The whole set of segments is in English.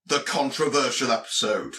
the controversial episode.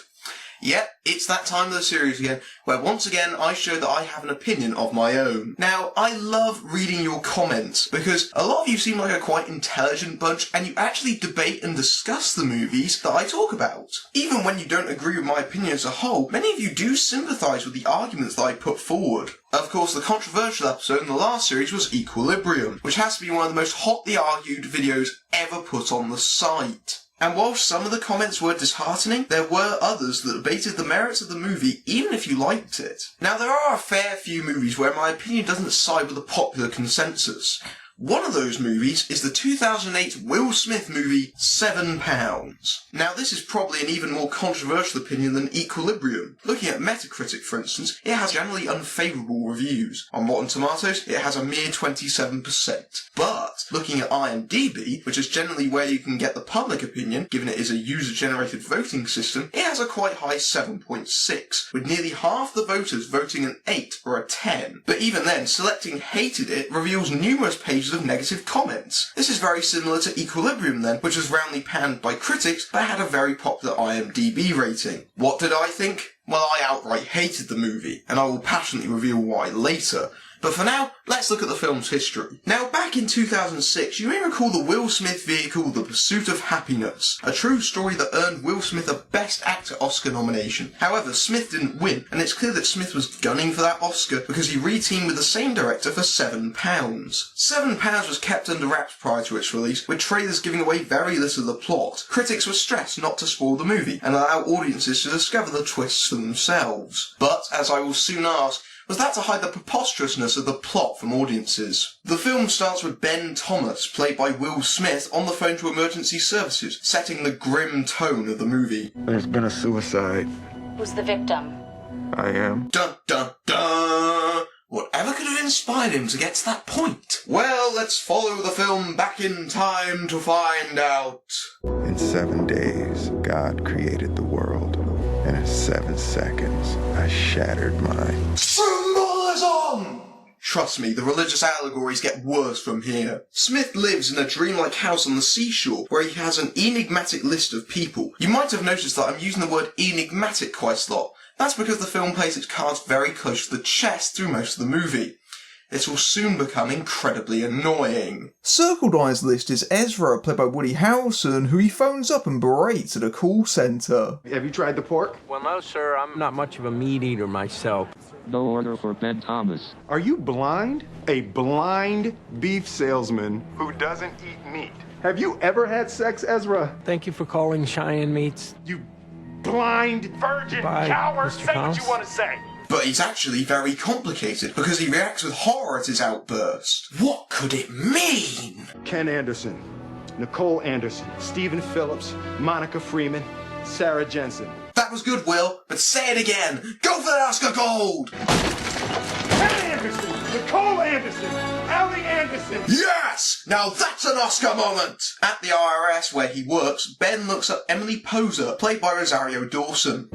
Yep, it's that time of the series again, where once again I show that I have an opinion of my own. Now, I love reading your comments, because a lot of you seem like a quite intelligent bunch, and you actually debate and discuss the movies that I talk about. Even when you don't agree with my opinion as a whole, many of you do sympathise with the arguments that I put forward. Of course, the controversial episode in the last series was Equilibrium, which has to be one of the most hotly argued videos ever put on the site. And while some of the comments were disheartening, there were others that debated the merits of the movie even if you liked it. Now, there are a fair few movies where my opinion doesn't side with the popular consensus. One of those movies is the 2008 Will Smith movie, £7. Now, this is probably an even more controversial opinion than Equilibrium. Looking at Metacritic, for instance, it has generally unfavourable reviews. On Rotten Tomatoes, it has a mere 27%. But, looking at IMDb, which is generally where you can get the public opinion, given it is a user-generated voting system, it has a quite high 7.6, with nearly half the voters voting an 8 or a 10. But even then, selecting hated it reveals numerous pages of negative comments. This is very similar to Equilibrium then, which was roundly panned by critics but had a very popular IMDb rating. What did I think? Well, I outright hated the movie, and I will passionately reveal why later. But for now, let's look at the film's history. Now, back in 2006, you may recall the Will Smith vehicle The Pursuit of Happiness, a true story that earned Will Smith a Best Actor Oscar nomination. However, Smith didn't win, and it's clear that Smith was gunning for that Oscar because he re-teamed with the same director for £7. £7 was kept under wraps prior to its release, with trailers giving away very little of the plot. Critics were stressed not to spoil the movie and allow audiences to discover the twists for themselves. But, as I will soon ask, was that to hide the preposterousness of the plot from audiences? The film starts with Ben Thomas, played by Will Smith, on the phone to emergency services, setting the grim tone of the movie. There's been a suicide. Who's the victim? I am. Dun dun dun! Whatever could have inspired him to get to that point? Well, let's follow the film back in time to find out. In 7 days, God created the world. And in 7 seconds, I shattered mine. Symbolism! Trust me, the religious allegories get worse from here. Smith lives in a dreamlike house on the seashore where he has an enigmatic list of people. You might have noticed that I'm using the word enigmatic quite a lot. That's because the film plays its cards very close to the chest through most of the movie. This will soon become incredibly annoying. Circled on his list is Ezra, played by Woody Harrelson, who he phones up and berates at a call centre. Have you tried the pork? Well, no, sir. I'm not much of a meat eater myself. No order for Ben Thomas. Are you blind? A blind beef salesman who doesn't eat meat. Have you ever had sex, Ezra? Thank you for calling Cheyenne Meats. You blind virgin Goodbye, coward. Mr. Say what Collins. you want to say. But he's actually very complicated because he reacts with horror at his outburst. What could it mean? Ken Anderson, Nicole Anderson, Stephen Phillips, Monica Freeman, Sarah Jensen. That was good, Will, but say it again. Go for that Oscar Gold! Ken Anderson, Nicole Anderson, Allie Anderson. Yes! Now that's an Oscar moment! At the IRS where he works, Ben looks up Emily Poser, played by Rosario Dawson.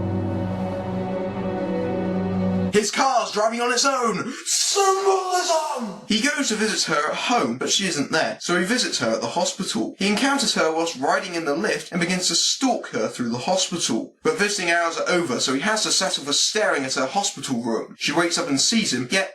His car's driving on its own! Symbolism! He goes to visit her at home, but she isn't there, so he visits her at the hospital. He encounters her whilst riding in the lift and begins to stalk her through the hospital. But visiting hours are over, so he has to settle for staring at her hospital room. She wakes up and sees him, yet,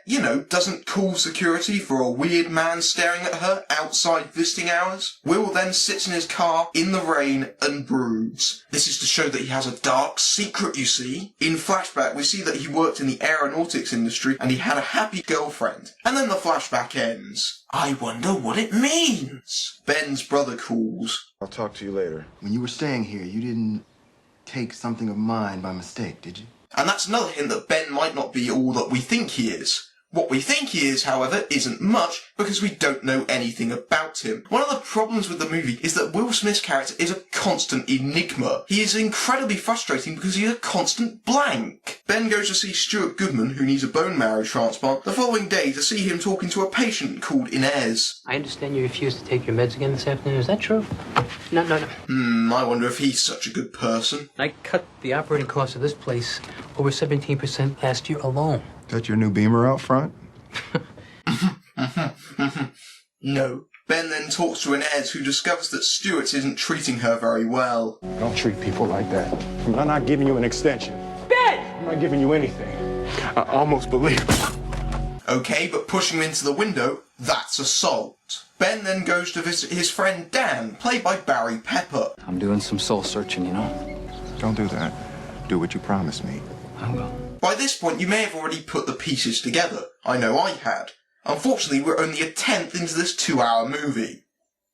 doesn't call security for a weird man staring at her outside visiting hours. Will then sits in his car, in the rain, and broods. This is to show that he has a dark secret, you see. In flashback, we see that he worked in the aeronautics industry and he had a happy girlfriend. And then the flashback ends. I wonder what it means. Ben's brother calls. I'll talk to you later. When you were staying here, you didn't take something of mine by mistake, did you? And that's another hint that Ben might not be all that we think he is. What we think he is, however, isn't much, because we don't know anything about him. One of the problems with the movie is that Will Smith's character is a constant enigma. He is incredibly frustrating because he's a constant blank. Ben goes to see Stuart Goodman, who needs a bone marrow transplant, the following day to see him talking to a patient called Inez. I understand you refused to take your meds again this afternoon. Is that true? No. I wonder if he's such a good person. I cut the operating cost of this place over 17% last year alone. Got your new Beamer out front? No. Ben then talks to Inez, who discovers that Stuart isn't treating her very well. Don't treat people like that. I'm not giving you an extension. Ben! I'm not giving you anything. I almost believe it. Okay, but pushing him into the window, that's assault. Ben then goes to visit his friend Dan, played by Barry Pepper. I'm doing some soul searching, you know? Don't do that. Do what you promised me. I will. By this point, you may have already put the pieces together. I know I had. Unfortunately, we're only a tenth into this 2-hour movie.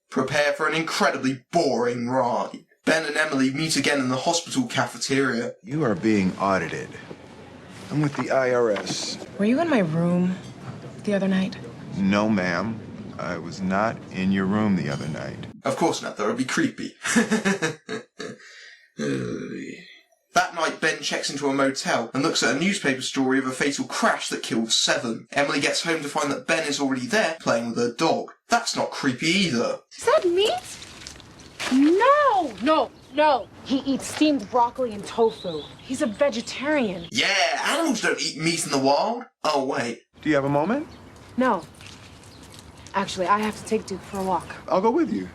Prepare for an incredibly boring ride. Ben and Emily meet again in the hospital cafeteria. You are being audited. I'm with the IRS. Were you in my room the other night? No, ma'am. I was not in your room the other night. Of course not, that would be creepy. That night, Ben checks into a motel and looks at a newspaper story of a fatal crash that killed 7. Emily gets home to find that Ben is already there, playing with her dog. That's not creepy either. Is that meat? No! No, no. He eats steamed broccoli and tofu. He's a vegetarian. Yeah, animals don't eat meat in the wild. Oh, wait. Do you have a moment? No. Actually, I have to take Duke for a walk. I'll go with you,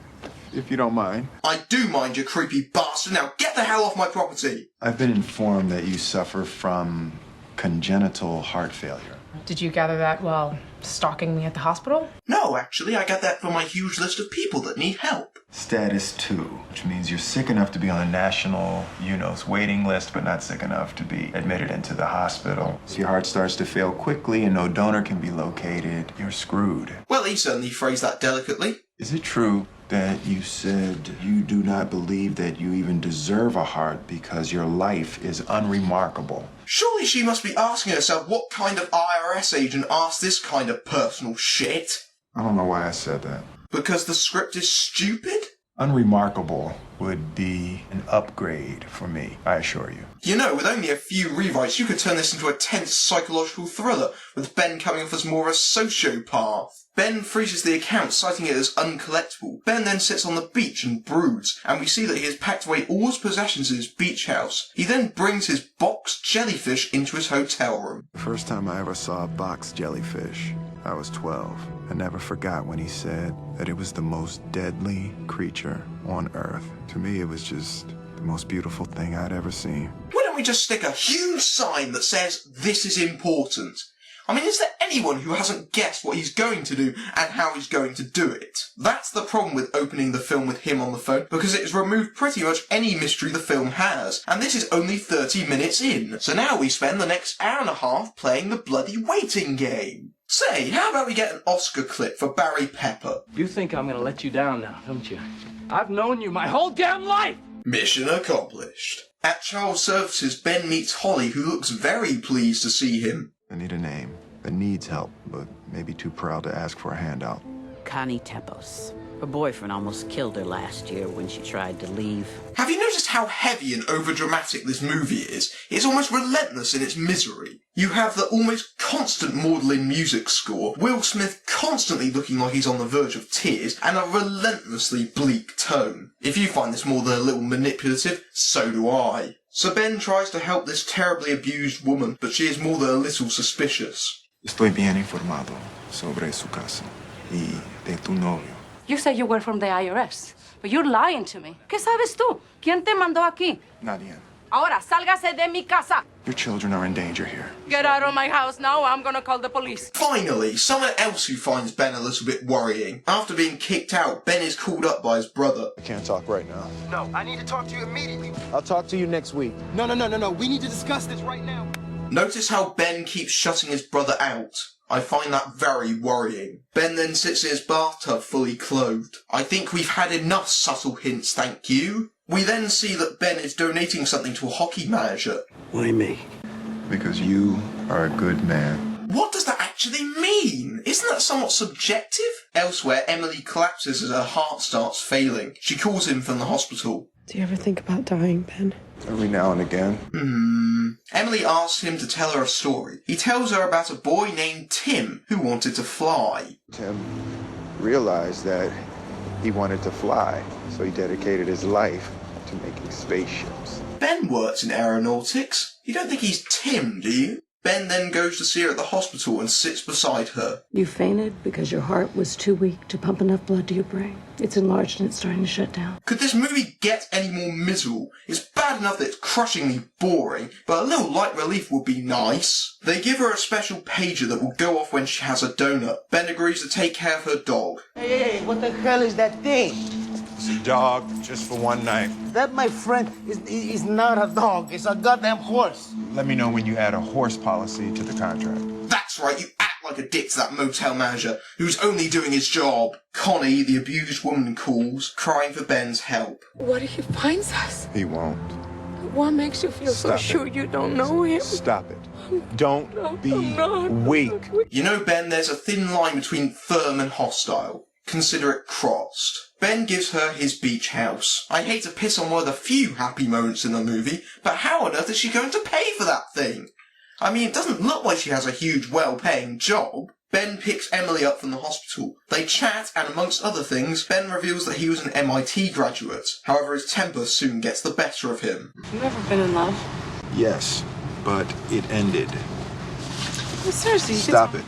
if you don't mind. I do mind, you creepy bastard. Now get the hell off my property. I've been informed that you suffer from congenital heart failure. Did you gather that while stalking me at the hospital? No, actually, I got that from my huge list of people that need help. Status 2, which means you're sick enough to be on the national UNOS waiting list, but not sick enough to be admitted into the hospital. So your heart starts to fail quickly and no donor can be located. You're screwed. Well, he certainly phrased that delicately. Is it true that you said you do not believe that you even deserve a heart because your life is unremarkable? Surely she must be asking herself what kind of IRS agent asked this kind of personal shit. I don't know why I said that. Because the script is stupid? Unremarkable would be an upgrade for me, I assure you. You know, with only a few rewrites, you could turn this into a tense psychological thriller, with Ben coming off as more of a sociopath. Ben freezes the account, citing it as uncollectible. Ben then sits on the beach and broods, and we see that he has packed away all his possessions in his beach house. He then brings his box jellyfish into his hotel room. The first time I ever saw a box jellyfish, I was 12. I never forgot when he said that it was the most deadly creature on Earth. To me, it was just the most beautiful thing I'd ever seen. Why don't we just stick a huge sign that says, "This is important"? I mean, is there anyone who hasn't guessed what he's going to do and how he's going to do it? That's the problem with opening the film with him on the phone, because it has removed pretty much any mystery the film has, and this is only 30 minutes in. So now we spend the next hour and a half playing the bloody waiting game. Say, how about we get an Oscar clip for Barry Pepper? You think I'm gonna let you down now, don't you? I've known you my whole damn life! Mission accomplished. At Child Services, Ben meets Holly, who looks very pleased to see him. I need a name that needs help, but maybe too proud to ask for a handout. Connie Tepos. Her boyfriend almost killed her last year when she tried to leave. Have you noticed how heavy and overdramatic this movie is? It's almost relentless in its misery. You have the almost constant maudlin music score, Will Smith constantly looking like he's on the verge of tears, and a relentlessly bleak tone. If you find this more than a little manipulative, so do I. So Ben tries to help this terribly abused woman, but she is more than a little suspicious. Estoy bien informado sobre su casa y de tu novio. You said you were from the IRS, but you're lying to me. ¿Qué sabes tú? ¿Quién te mandó aquí? Nadie. Ahora, sálgase de mi casa. Your children are in danger here. Get out of my house now, or I'm gonna call the police. Finally, someone else who finds Ben a little bit worrying. After being kicked out, Ben is called up by his brother. I can't talk right now. No, I need to talk to you immediately. I'll talk to you next week. No. We need to discuss this right now. Notice how Ben keeps shutting his brother out. I find that very worrying. Ben then sits in his bathtub fully clothed. I think we've had enough subtle hints, thank you. We then see that Ben is donating something to a hockey manager. Why me? Because you are a good man. What does that actually mean? Isn't that somewhat subjective? Elsewhere, Emily collapses as her heart starts failing. She calls him from the hospital. Do you ever think about dying, Ben? Every now and again. Emily asks him to tell her a story. He tells her about a boy named Tim who wanted to fly. Tim realized that he wanted to fly, so he dedicated his life to making spaceships. Ben works in aeronautics. You don't think he's Tim, do you? Ben then goes to see her at the hospital and sits beside her. You fainted because your heart was too weak to pump enough blood to your brain. It's enlarged and it's starting to shut down. Could this movie get any more miserable? It's bad enough that it's crushingly boring, but a little light relief would be nice. They give her a special pager that will go off when she has a donut. Ben agrees to take care of her dog. Hey, what the hell is that thing? It's a dog, just for one night. That, my friend, is not a dog. It's a goddamn horse. Let me know when you add a horse policy to the contract. That's right, you act like a dick to that motel manager, who's only doing his job. Connie, the abused woman, calls, crying for Ben's help. What if he finds us? He won't. What makes you feel so sure you don't know him? Stop it. Don't be weak. You know, Ben, there's a thin line between firm and hostile. Consider it crossed. Ben gives her his beach house. I hate to piss on one of the few happy moments in the movie, but how on earth is she going to pay for that thing? I mean, it doesn't look like she has a huge, well-paying job. Ben picks Emily up from the hospital. They chat, and amongst other things, Ben reveals that he was an MIT graduate. However, his temper soon gets the better of him. You ever been in love? Yes, but it ended. Well, seriously, Stop it.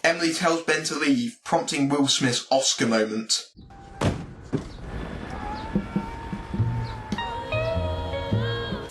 Emily tells Ben to leave, prompting Will Smith's Oscar moment.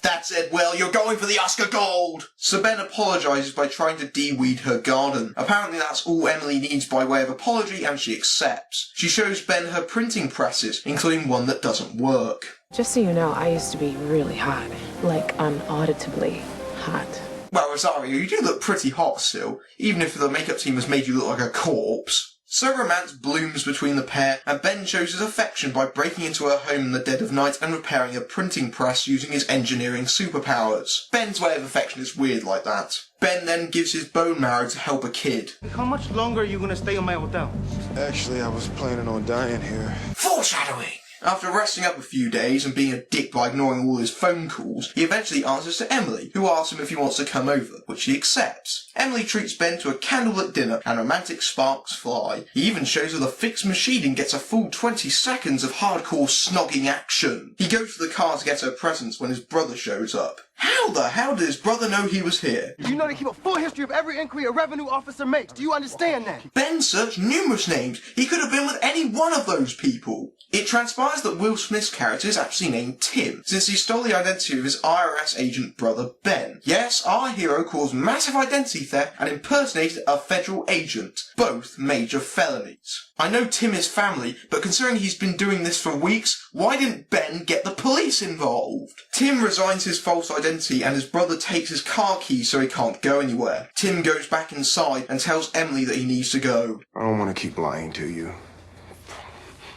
That's it, Will, you're going for the Oscar gold! So Ben apologises by trying to de-weed her garden. Apparently that's all Emily needs by way of apology, and she accepts. She shows Ben her printing presses, including one that doesn't work. Just so you know, I used to be really hot. Like, unauditably hot. Well, Rosario, you do look pretty hot still, even if the makeup team has made you look like a corpse. So romance blooms between the pair, and Ben shows his affection by breaking into her home in the dead of night and repairing a printing press using his engineering superpowers. Ben's way of affection is weird like that. Ben then gives his bone marrow to help a kid. How much longer are you gonna stay in my hotel? Actually, I was planning on dying here. Foreshadowing! After resting up a few days and being a dick by ignoring all his phone calls, he eventually answers to Emily, who asks him if he wants to come over, which he accepts. Emily treats Ben to a candlelit dinner and romantic sparks fly. He even shows her the fixed machine and gets a full 20 seconds of hardcore snogging action. He goes to the car to get her presents when his brother shows up. How the hell did his brother know he was here? You know they keep a full history of every inquiry a revenue officer makes. Do you understand that? Ben searched numerous names. He could have been with any one of those people. It transpires that Will Smith's character is actually named Tim, since he stole the identity of his IRS agent brother Ben. Yes, our hero caused massive identity theft and impersonated a federal agent, both major felonies. I know Tim is family, but considering he's been doing this for weeks, why didn't Ben get the police involved? Tim resigns his false identity and his brother takes his car keys so he can't go anywhere. Tim goes back inside and tells Emily that he needs to go. I don't want to keep lying to you.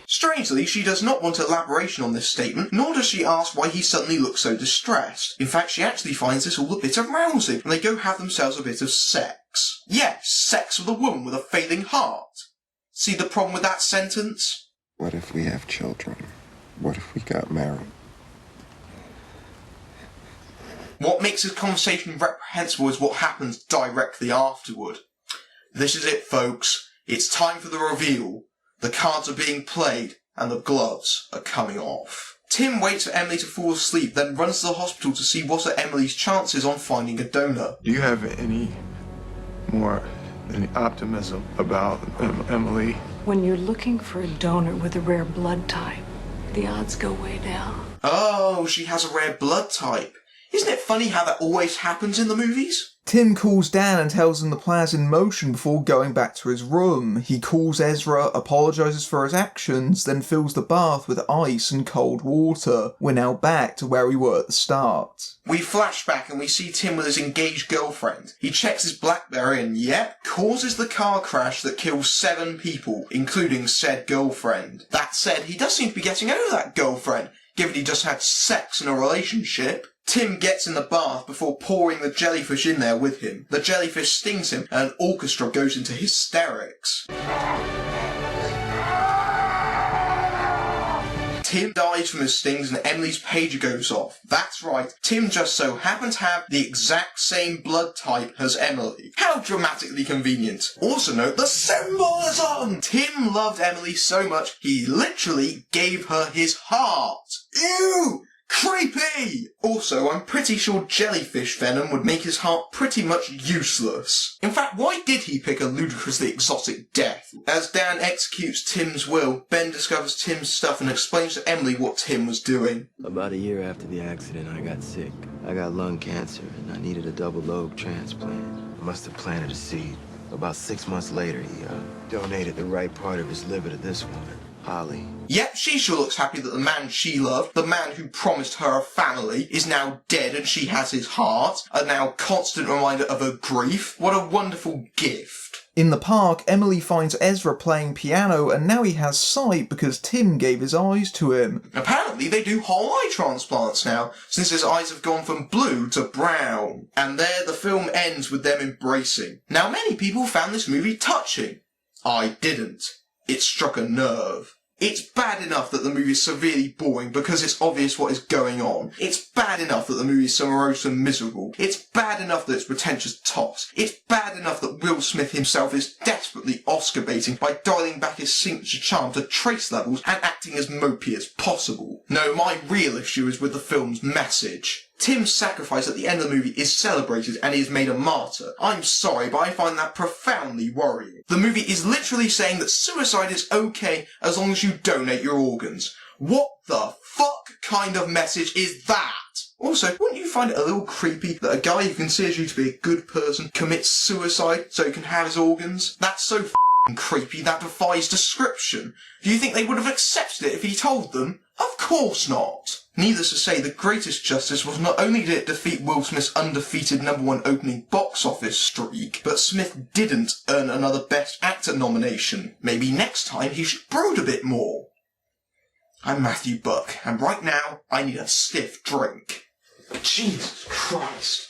Strangely, she does not want elaboration on this statement, nor does she ask why he suddenly looks so distressed. In fact, she actually finds this all a bit arousing, and they go have themselves a bit of sex. Yes, sex with a woman with a failing heart. See the problem with that sentence? What if we have children? What if we got married? What makes this conversation reprehensible is what happens directly afterward. This is it, folks. It's time for the reveal. The cards are being played, and the gloves are coming off. Tim waits for Emily to fall asleep, then runs to the hospital to see what are Emily's chances on finding a donor. Do you have any optimism about Emily? When you're looking for a donor with a rare blood type, the odds go way down. Oh, she has a rare blood type. Isn't it funny how that always happens in the movies? Tim calls Dan and tells him the plan's in motion before going back to his room. He calls Ezra, apologises for his actions, then fills the bath with ice and cold water. We're now back to where we were at the start. We flash back and we see Tim with his engaged girlfriend. He checks his BlackBerry and yep, causes the car crash that kills 7 people, including said girlfriend. That said, he does seem to be getting over that girlfriend, given he just had sex in a relationship. Tim gets in the bath before pouring the jellyfish in there with him. The jellyfish stings him and an orchestra goes into hysterics. Tim dies from his stings and Emily's pager goes off. That's right, Tim just so happens to have the exact same blood type as Emily. How dramatically convenient. Also note the symbolism! Tim loved Emily so much, he literally gave her his heart. Ew! Creepy! Also, I'm pretty sure jellyfish venom would make his heart pretty much useless. In fact, why did he pick a ludicrously exotic death? As Dan executes Tim's will, Ben discovers Tim's stuff and explains to Emily what Tim was doing. About a year after the accident, I got sick. I got lung cancer, and I needed a double lobe transplant. I must have planted a seed. About 6 months later, he donated the right part of his liver to this woman, Holly. Yep, she sure looks happy that the man she loved, the man who promised her a family, is now dead and she has his heart, a now constant reminder of her grief. What a wonderful gift. In the park, Emily finds Ezra playing piano and now he has sight because Tim gave his eyes to him. Apparently they do whole eye transplants now, since his eyes have gone from blue to brown. And there the film ends with them embracing. Now many people found this movie touching. I didn't. It struck a nerve. It's bad enough that the movie is severely boring because it's obvious what is going on. It's bad enough that the movie is so morose and miserable. It's bad enough that it's pretentious toss. It's bad enough that Will Smith himself is desperately Oscar baiting by dialing back his signature charm to trace levels and acting as mopey as possible. No, my real issue is with the film's message. Tim's sacrifice at the end of the movie is celebrated and he is made a martyr. I'm sorry, but I find that profoundly worrying. The movie is literally saying that suicide is okay as long as you donate your organs. What the fuck kind of message is that? Also, wouldn't you find it a little creepy that a guy who considers you to be a good person commits suicide so he can have his organs? That's so f***ing creepy that defies description. Do you think they would have accepted it if he told them? Of course not. Needless to say, the greatest justice was not only did it defeat Will Smith's undefeated #1 opening box office streak, but Smith didn't earn another Best Actor nomination. Maybe next time he should brood a bit more. I'm Matthew Buck, and right now I need a stiff drink. Jesus Christ.